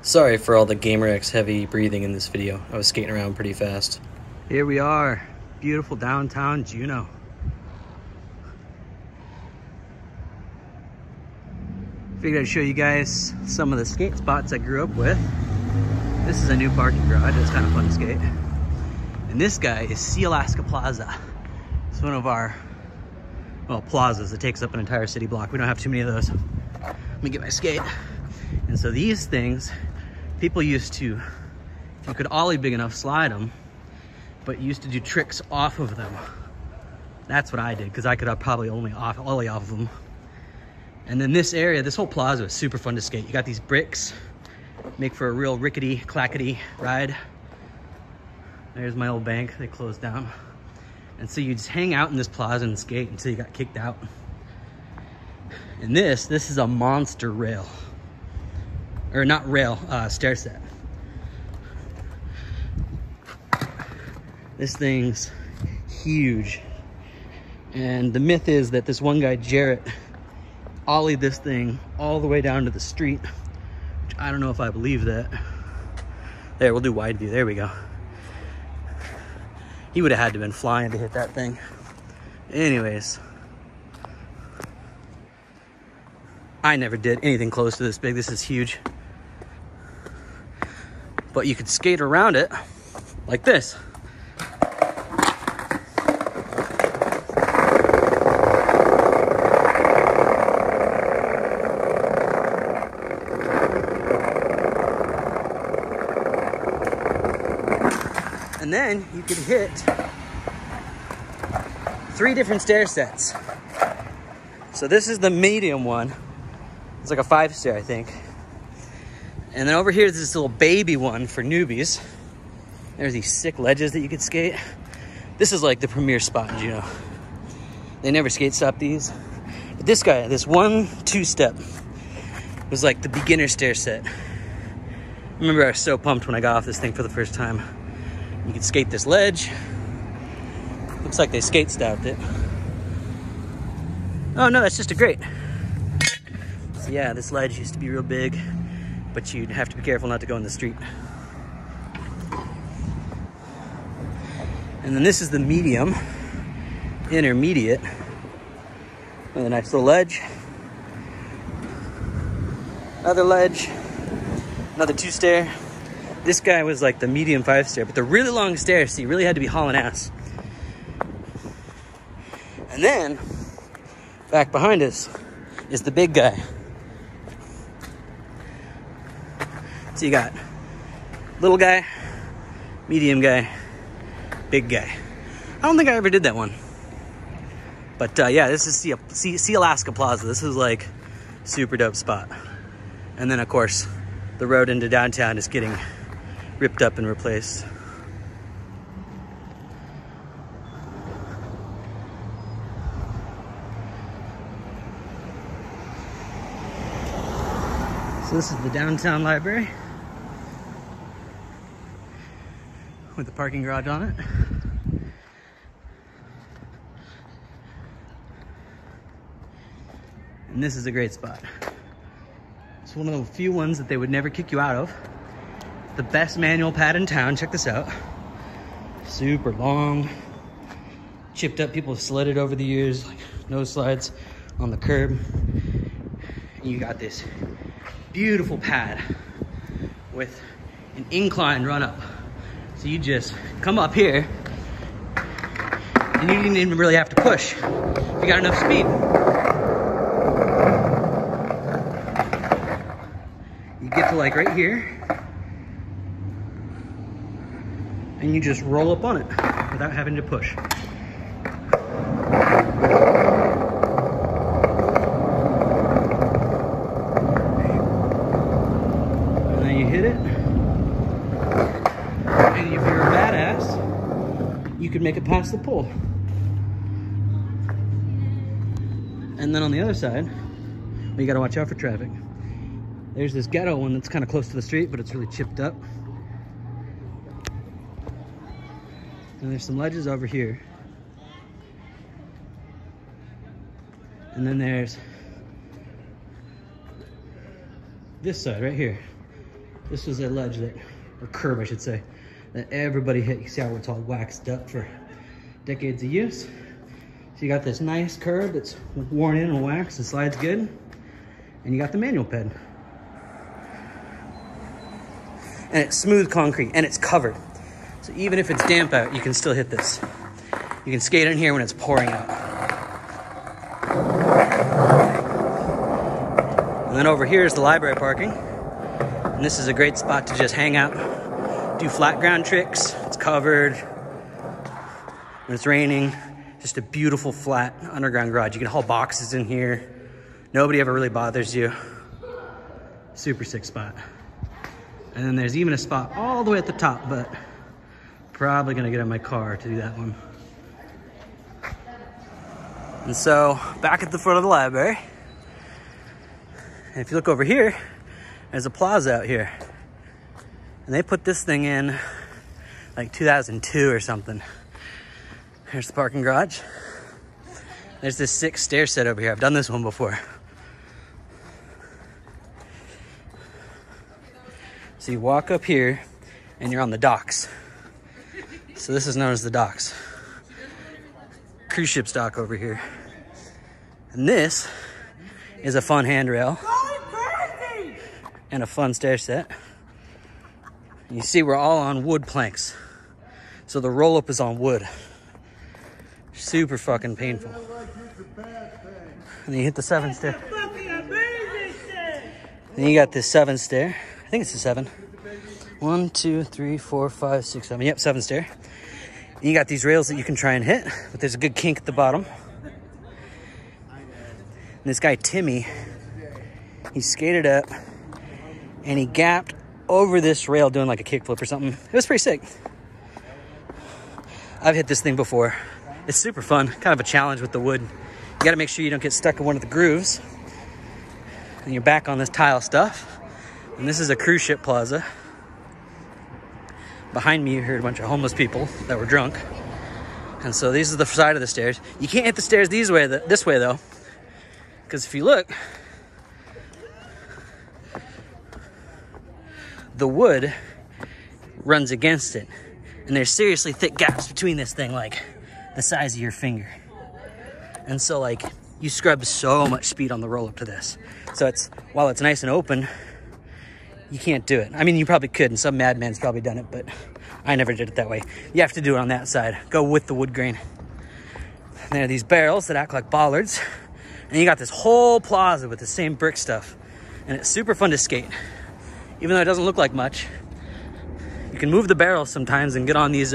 Sorry for all the GamerX heavy breathing in this video. I was skating around pretty fast. Here we are, beautiful downtown Juneau. Figured I'd show you guys some of the skate spots I grew up with. This is a new parking garage. It's kind of fun to skate. And this guy is Sealaska Plaza. It's one of our, well, plazas that takes up an entire city block. We don't have too many of those. Let me get my skate. And so these things, people used to, if you could ollie big enough, slide them, but used to do tricks off of them. That's what I did, because I could probably only ollie off of them. And then this area, this whole plaza is super fun to skate. You got these bricks, make for a real rickety, clackety ride. There's my old bank, they closed down. And so you just hang out in this plaza and skate until you got kicked out. And this is a monster rail. Or not rail, stair set. This thing's huge. And the myth is that this one guy, Jarrett, ollied this thing all the way down to the street, which I don't know if I believe that. There, we'll do wide view, there we go. He would have had to have been flying to hit that thing. Anyways. I never did anything close to this big. This is huge. But you could skate around it like this. And then you could hit 3 different stair sets. So this is the medium one. It's like a 5-stair, I think. And then over here is this little baby one for newbies. There's these sick ledges that you could skate. This is like the premier spot in Juneau. They never skate stop these. But this guy, this 1-2-step was like the beginner stair set. I remember I was so pumped when I got off this thing for the first time. You could skate this ledge. Looks like they skate stopped it. Oh no, that's just a grate. So yeah, this ledge used to be real big, but you'd have to be careful not to go in the street. And then this is the medium, intermediate, with a nice little ledge. Another ledge, another 2-stair. This guy was like the medium 5-stair, but the really long stairs, so you really had to be hauling ass. And then, back behind us is the big guy. So you got little guy, medium guy, big guy. I don't think I ever did that one. But yeah, this is Sealaska Plaza. This is like super dope spot. And then of course, the road into downtown is getting ripped up and replaced. So this is the downtown library with the parking garage on it. And this is a great spot. It's one of the few ones that they would never kick you out of. The best manual pad in town, check this out. Super long, chipped up, people have slid it over the years, like no slides on the curb. And you got this beautiful pad with an incline run up. So you just come up here and you didn't even really have to push. You got enough speed. You get to like right here and you just roll up on it without having to push. And then you hit it. And if you're a badass, you could make it past the pole. And then on the other side, you gotta watch out for traffic. There's this ghetto one that's kind of close to the street, but it's really chipped up. And there's some ledges over here. And then there's this side right here. This was a ledge that, or curb I should say, that everybody hit. You see how it's all waxed up for decades of use. So you got this nice curb that's worn in and waxed, it slides good. And you got the manual ped. And it's smooth concrete and it's covered. So even if it's damp out, you can still hit this. You can skate in here when it's pouring out. And then over here is the library parking. And this is a great spot to just hang out, do flat ground tricks. It's covered. When it's raining, just a beautiful flat underground garage. You can haul boxes in here. Nobody ever really bothers you. Super sick spot. And then there's even a spot all the way at the top, but probably gonna get in my car to do that one. And so back at the foot of the library, and if you look over here, there's a plaza out here. And they put this thing in like 2002 or something. Here's the parking garage. There's this sick stair set over here. I've done this one before. So you walk up here and you're on the docks. So this is known as the docks. Cruise ship's dock over here. And this is a fun handrail and a fun stair set. You see we're all on wood planks. So the roll up is on wood. Super fucking painful. And then you hit the 7 stair. Then you got this 7 stair. I think it's a 7. 1, 2, 3, 4, 5, 6, 7. Yep, 7 stair. And you got these rails that you can try and hit, but there's a good kink at the bottom. And this guy, Timmy, he skated up and he gapped over this rail doing like a kickflip or something. It was pretty sick. I've hit this thing before. It's super fun, kind of a challenge with the wood. You gotta make sure you don't get stuck in one of the grooves. And you're back on this tile stuff. And this is a cruise ship plaza. Behind me, you heard a bunch of homeless people that were drunk. And so these are the side of the stairs. You can't hit the stairs this way though. Because if you look, the wood runs against it. And there's seriously thick gaps between this thing, like the size of your finger. And so like, you scrub so much speed on the roll up to this. So while it's nice and open, you can't do it. I mean, you probably could, and some madman's probably done it, but I never did it that way. You have to do it on that side. Go with the wood grain. And there are these barrels that act like bollards. And you got this whole plaza with the same brick stuff. And it's super fun to skate. Even though it doesn't look like much. You can move the barrels sometimes and get on these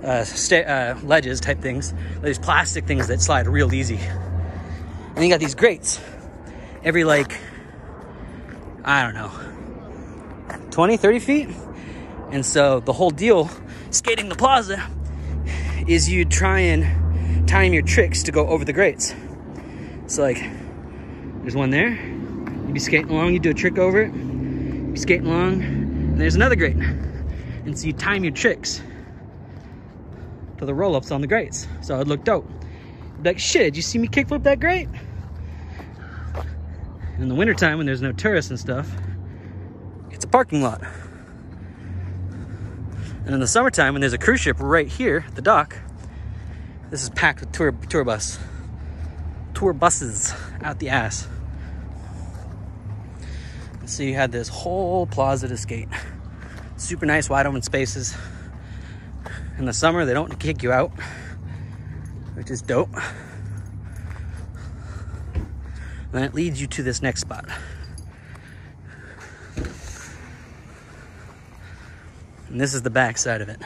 ledges type things. These plastic things that slide real easy. And you got these grates. Every like, I don't know, 20, 30 feet. And so the whole deal, skating the plaza, is you try and time your tricks to go over the grates. So like, there's one there. You be skating along, you do a trick over it. You be skating along, and there's another grate. And so you time your tricks to the roll-ups on the grates. So it'd look dope. You'd be like, shit, did you see me kickflip that grate? In the wintertime, when there's no tourists and stuff, it's a parking lot. And in the summertime, when there's a cruise ship right here at the dock, this is packed with tour buses out the ass. And so you had this whole plaza to skate. Super nice, wide open spaces. In the summer, they don't kick you out, which is dope. And it leads you to this next spot. And this is the back side of it.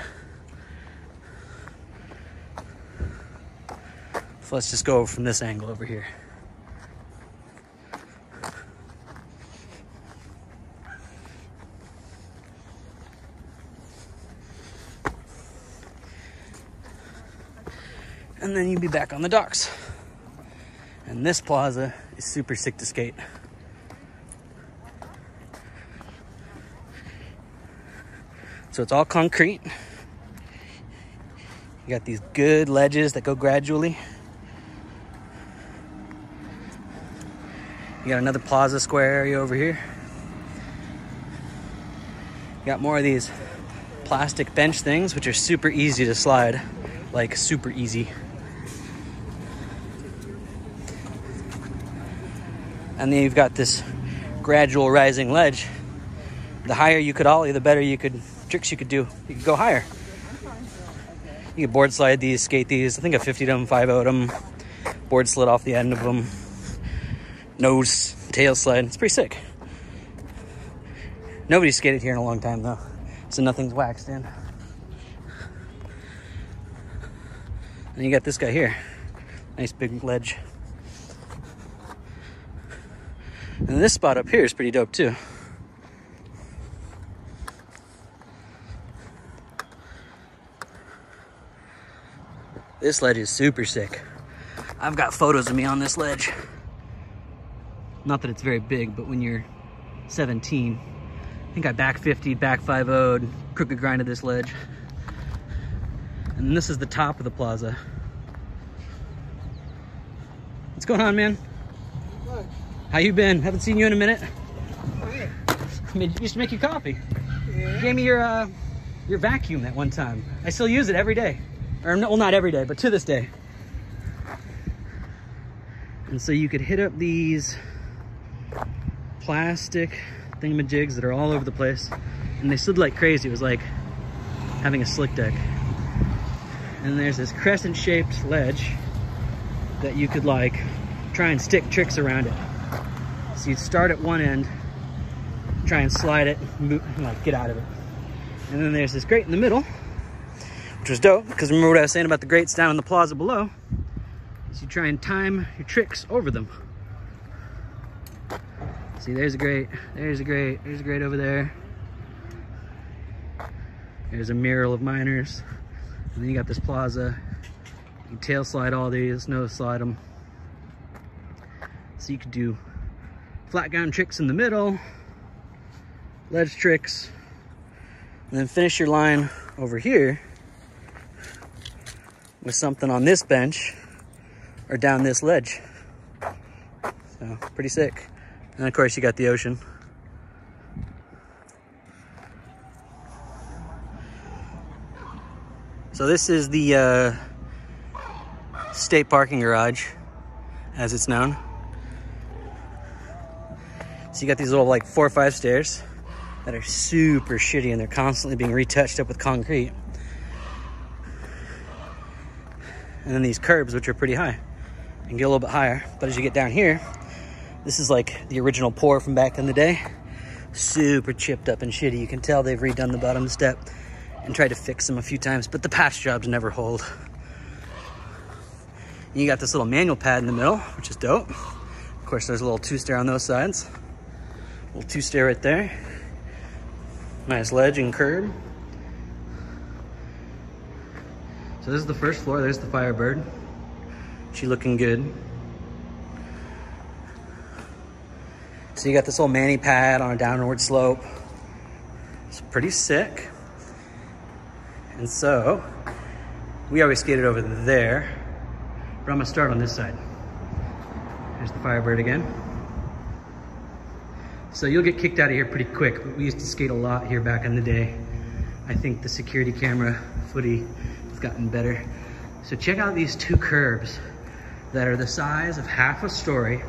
So let's just go from this angle over here. And then you'd be back on the docks. And this plaza is super sick to skate. So it's all concrete. You got these good ledges that go gradually. You got another plaza square area over here. Got more of these plastic bench things, which are super easy to slide, like super easy. And then you've got this gradual rising ledge. The higher you could ollie, the better tricks you could do. You could go higher. You could board slide these, skate these. I think I 50'd them, 5-0'd them. Board slid off the end of them. Nose, tail slide. It's pretty sick. Nobody's skated here in a long time though, so nothing's waxed in. And you got this guy here. Nice big ledge. And this spot up here is pretty dope too. This ledge is super sick. I've got photos of me on this ledge. Not that it's very big, but when you're 17, I think I back 50'd, back 5-0'd, crooked grinded this ledge. And this is the top of the plaza. What's going on, man? Good. How you been? Haven't seen you in a minute. Hey. I used to make you coffee. Yeah. You gave me your vacuum that one time. I still use it every day. Or, well, not every day, but to this day. And so you could hit up these plastic thingamajigs that are all over the place. And they slid like crazy. It was like having a slick deck. And there's this crescent-shaped ledge that you could like try and stick tricks around it. So you'd start at one end, try and slide it, and like get out of it. And then there's this grate in the middle, which was dope, because remember what I was saying about the grates down in the plaza below? So you try and time your tricks over them. See, there's a grate, there's a grate, there's a grate over there. There's a mural of miners. And then you got this plaza. You can tail slide all these, nose slide them. So you could do flat ground tricks in the middle, ledge tricks, and then finish your line over here with something on this bench or down this ledge. So pretty sick. And of course you got the ocean. So this is the state parking garage, as it's known. So you got these little like 4 or 5 stairs that are super shitty and they're constantly being retouched up with concrete. And then these curbs, which are pretty high and get a little bit higher. But as you get down here, this is like the original pour from back in the day. Super chipped up and shitty. You can tell they've redone the bottom step and tried to fix them a few times, but the patch jobs never hold. And you got this little manual pad in the middle, which is dope. Of course, there's a little 2-stair on those sides. A little 2-stair right there. Nice ledge and curb. So this is the first floor. There's the Firebird. She looking good. So you got this little mani pad on a downward slope. It's pretty sick. And so we always skated over there, but I'm gonna start on this side. There's the Firebird again. So you'll get kicked out of here pretty quick, but we used to skate a lot here back in the day. I think the security camera footy has gotten better. So check out these 2 curbs that are the size of half a story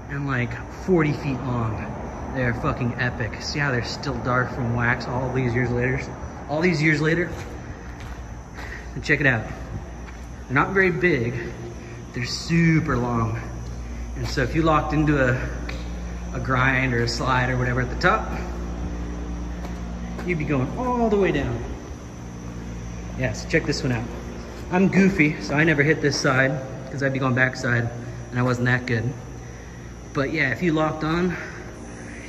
and like 40 feet long. They're fucking epic. See how they're still dark from wax all these years later? All these years later? And check it out. They're not very big. They're super long. And so if you locked into a grind or a slide or whatever at the top, you'd be going all the way down. Yeah, so check this one out. I'm goofy, so I never hit this side because I'd be going backside and I wasn't that good. But yeah, if you locked on,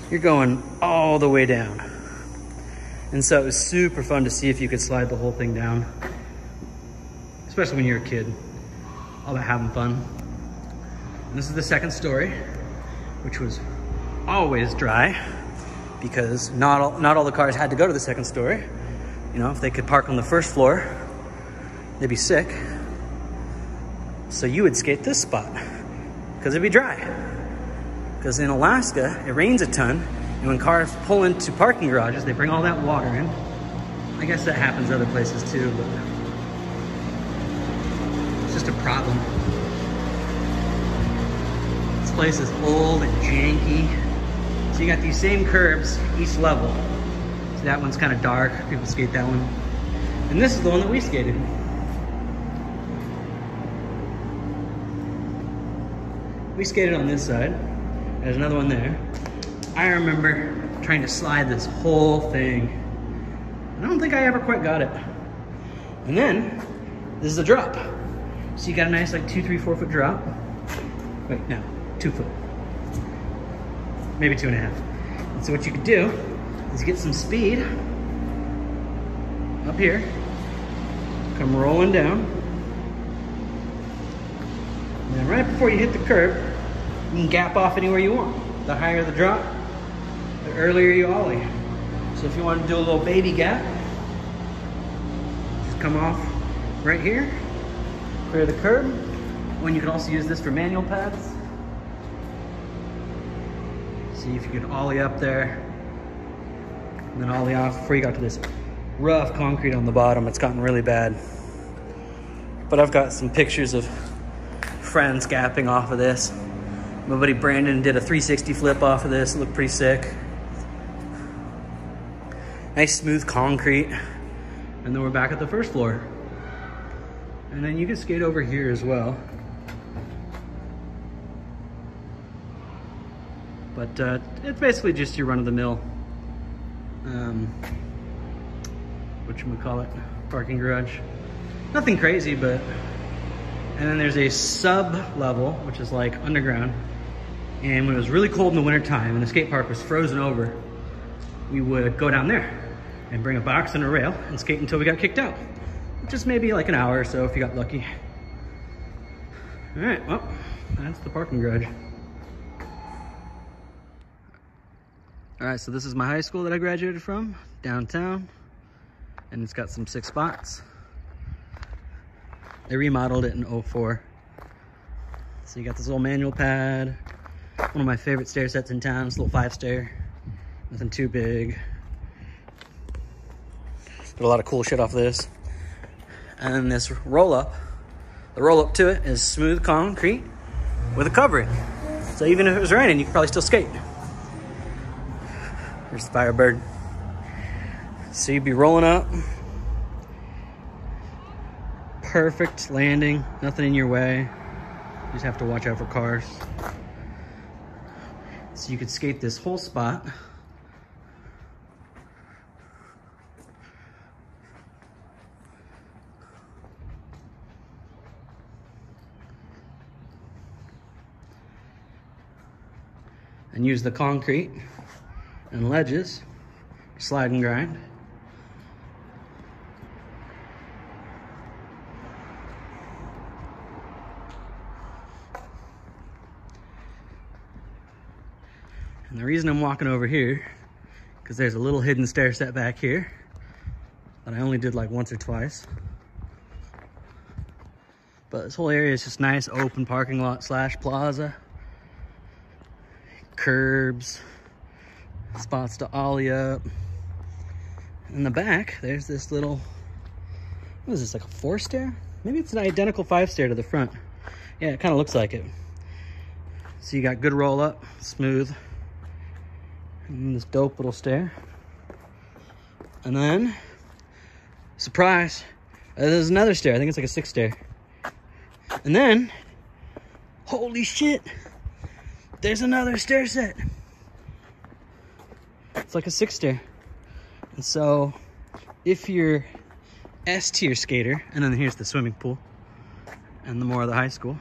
you're going all the way down. And so it was super fun to see if you could slide the whole thing down, especially when you're a kid, all about having fun. And this is the second story, which was always dry because not all the cars had to go to the second story. You know, if they could park on the first floor, they'd be sick. So you would skate this spot because it'd be dry. Because in Alaska, it rains a ton, and And when cars pull into parking garages, they bring all that water in. I guess that happens other places too, but it's just a problem. This place is old and janky. So you got these same curbs each level. So that one's kind of dark. People skate that one. And this is the one that we skated. We skated on this side. There's another one there. I remember trying to slide this whole thing. I don't think I ever quite got it. And then, this is a drop. So you got a nice like 2, 3, 4 foot drop. Wait, no, 2 foot. Maybe 2.5. And so what you could do is get some speed up here, come rolling down, and then right before you hit the curb, you can gap off anywhere you want. The higher the drop, the earlier you ollie. So if you want to do a little baby gap, just come off right here, clear the curb. When you can also use this for manual pads. See if you can ollie up there, and then ollie off before you got to this rough concrete on the bottom. It's gotten really bad. But I've got some pictures of friends gapping off of this. My buddy Brandon did a 360 flip off of this. It looked pretty sick. Nice smooth concrete. And then we're back at the first floor. And then you can skate over here as well. But it's basically just your run-of-the-mill, whatchamacallit, parking garage. Nothing crazy, but... And then there's a sub-level, which is like underground. And when it was really cold in the wintertime and the skate park was frozen over, we would go down there and bring a box and a rail and skate until we got kicked out. Just maybe like an hour or so if you got lucky. All right, well, that's the parking garage. All right, so this is my high school that I graduated from, downtown, and it's got some sick spots. They remodeled it in '04. So you got this little manual pad, one of my favorite stair sets in town, this little 5-stair, nothing too big. Got a lot of cool shit off this. And then this roll-up, the roll-up to it is smooth concrete with a covering. So even if it was raining, you could probably still skate. There's the Firebird. So you'd be rolling up. Perfect landing, nothing in your way. You just have to watch out for cars. So you could skate this whole spot. And use the concrete and ledges, slide and grind. And the reason I'm walking over here, because there's a little hidden stair set back here that I only did like once or twice. But this whole area is just nice open parking lot / plaza. Curbs, spots to ollie up. In the back, there's this little, what is this, like a 4-stair? Maybe it's an identical 5-stair to the front. Yeah, it kind of looks like it. So you got good roll up, smooth. And this dope little stair. And then, surprise, there's another stair. I think it's like a 6-stair. And then, holy shit, there's another stair set. It's like a 6-stair. And so, if you're S-tier skater, and then here's the swimming pool, and the more of the high school.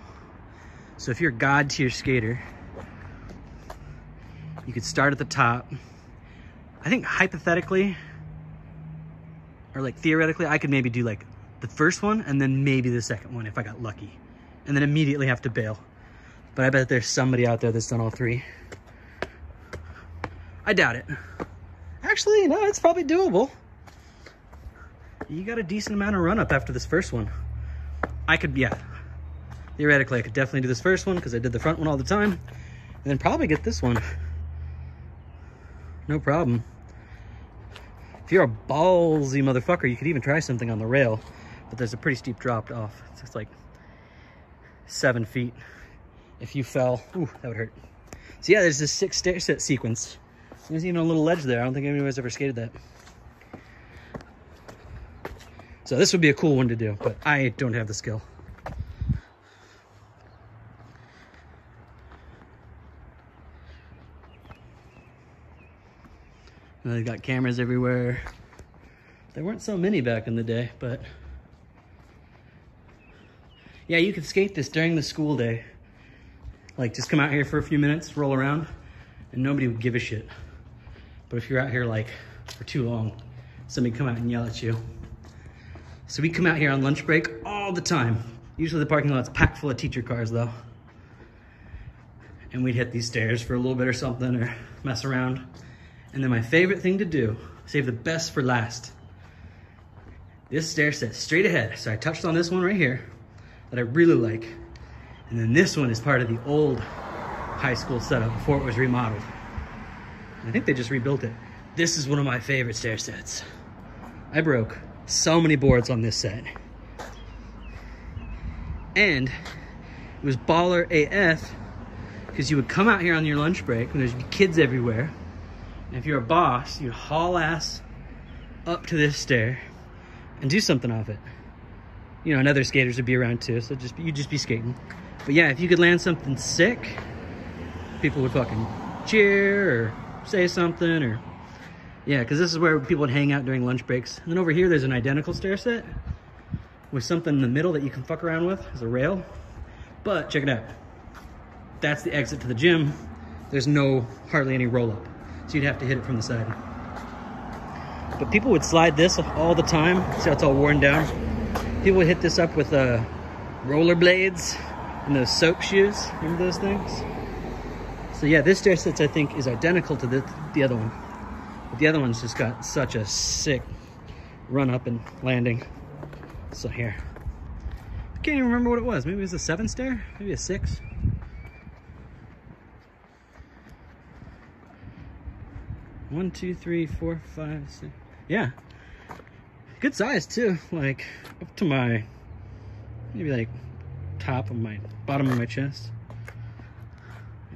So if you're God tier skater, you could start at the top. I think hypothetically, or like theoretically, I could maybe do like the first one and then maybe the second one if I got lucky. And then immediately have to bail. But I bet there's somebody out there that's done all 3. I doubt it. Actually, no, it's probably doable. You got a decent amount of run up after this first one. I could, yeah. Theoretically, I could definitely do this first one because I did the front one all the time. And then probably get this one. no problem. If you're a ballsy motherfucker, you could even try something on the rail, but there's a pretty steep drop off. It's like 7 feet. If you fell, ooh, that would hurt. So yeah, there's this 6 stair set sequence. There's even a little ledge there. I don't think anybody's ever skated that. So this would be a cool one to do, but I don't have the skill. And they've got cameras everywhere. There weren't so many back in the day, but yeah, you could skate this during the school day. Like, just come out here for a few minutes, roll around, and nobody would give a shit. But if you're out here like for too long, somebody come out and yell at you. So we come out here on lunch break all the time. Usually the parking lot's packed full of teacher cars though. And we'd hit these stairs for a little bit or something, or mess around. And then my favorite thing to do, save the best for last. This stair set straight ahead. So I touched on this one right here that I really like. And then this one is part of the old high school setup before it was remodeled. I think they just rebuilt it. This is one of my favorite stair sets. I broke so many boards on this set. And it was baller AF because you would come out here on your lunch break and there's kids everywhere. And if you're a boss, you'd haul ass up to this stair and do something off it. You know, and other skaters would be around too, so you'd just be skating. But yeah, if you could land something sick, people would fucking cheer or say something, or yeah, because this is where people would hang out during lunch breaks. And then over here, there's an identical stair set with something in the middle that you can fuck around with as a rail. But check it out. That's the exit to the gym. There's hardly any roll up. So you'd have to hit it from the side. But people would slide this all the time. See how it's all worn down? People would hit this up with rollerblades and those soap shoes. Remember those things? So yeah, this stair set I think is identical to the other one. But the other one's just got such a sick run up and landing. So here. I can't even remember what it was. Maybe it was a 7 stair? Maybe a 6? One, 2, 3, 4, 5, 6. Yeah. Good size too. Like up to my, maybe like bottom of my chest.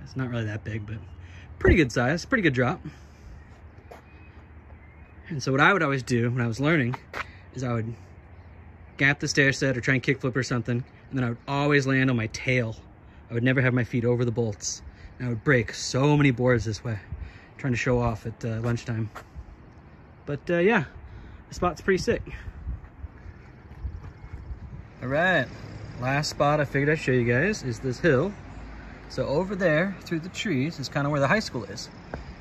It's not really that big, but pretty good size, pretty good drop. And so what I would always do when I was learning is I would gap the stair set or try and kickflip or something, and then I would always land on my tail. I would never have my feet over the bolts. And I would break so many boards this way, trying to show off at lunchtime. But yeah, the spot's pretty sick. All right, last spot I figured I'd show you guys is this hill. So over there through the trees is kind of where the high school is.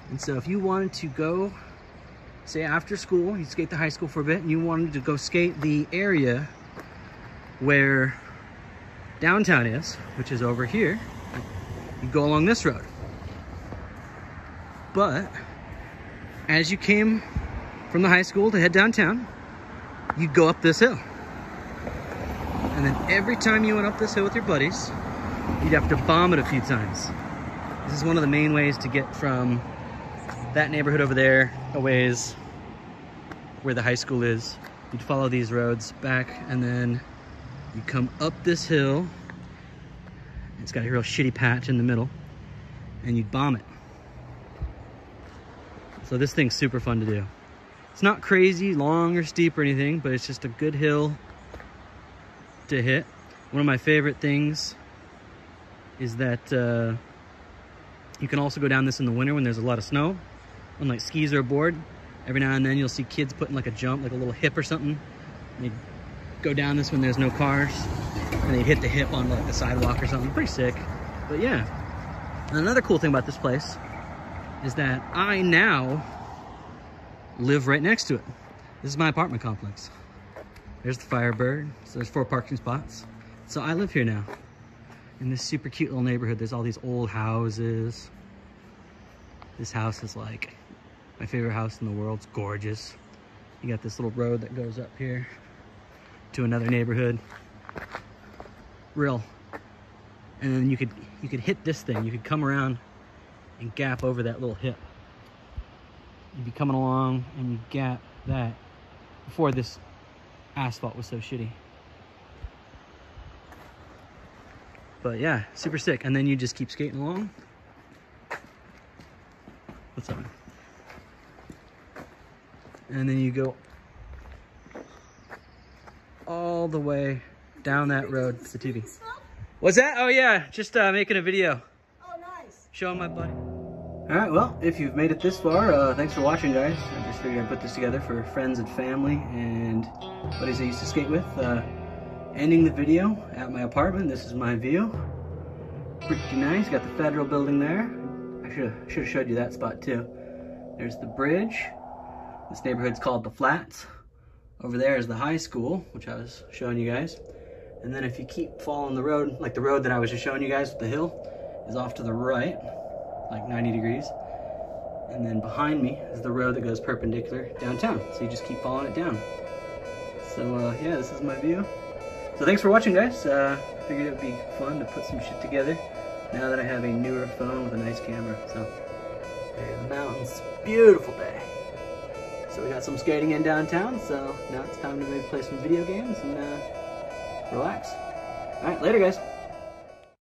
And so if you wanted to go, say after school, you skate the high school for a bit and you wanted to go skate the area where downtown is, which is over here, you go along this road. But as you came from the high school to head downtown, you'd go up this hill. And then every time you went up this hill with your buddies, you'd have to bomb it a few times. This is one of the main ways to get from that neighborhood over there a ways where the high school is. You'd follow these roads back and then you come up this hill. It's got a real shitty patch in the middle and you'd bomb it. So this thing's super fun to do. It's not crazy long or steep or anything, but it's just a good hill to hit. One of my favorite things is that you can also go down this in the winter when there's a lot of snow on like skis or a board. Every now and then you'll see kids putting like a jump, like a little hip or something. And they go down this when there's no cars and they hit the hip on like the sidewalk or something. Pretty sick. But yeah, and another cool thing about this place is that I now live right next to it. This is my apartment complex. There's the Firebird. So there's 4 parking spots. So I live here now in this super cute little neighborhood. There's all these old houses. This house is like my favorite house in the world. It's gorgeous. You got this little road that goes up here to another neighborhood. Real. And then you could hit this thing. You could come around and gap over that little hip. you'd be coming along and you get that before this asphalt was so shitty. But yeah, super sick. And then you just keep skating along. What's up? And then you go all the way down that road to the TV. What's that? Oh yeah, just making a video. Oh, nice. Showing my buddy. All right, well, if you've made it this far, thanks for watching, guys. I just figured I'd put this together for friends and family and buddies I used to skate with. Ending the video at my apartment. This is my view. Pretty nice. Got the federal building there. I should have showed you that spot too. There's the bridge. This neighborhood's called the Flats. Over there is the high school, which I was showing you guys. And then if you keep following the road, like the road that I was just showing you guys with the hill, is off to the right, like 90 degrees. And then behind me is the road that goes perpendicular downtown. So you just keep following it down. So yeah, this is my view. So thanks for watching, guys. Figured it would be fun to put some shit together now that I have a newer phone with a nice camera. So there's the mountains. Beautiful day. So we got some skating in downtown, so now it's time to maybe play some video games and relax. All right, later, guys.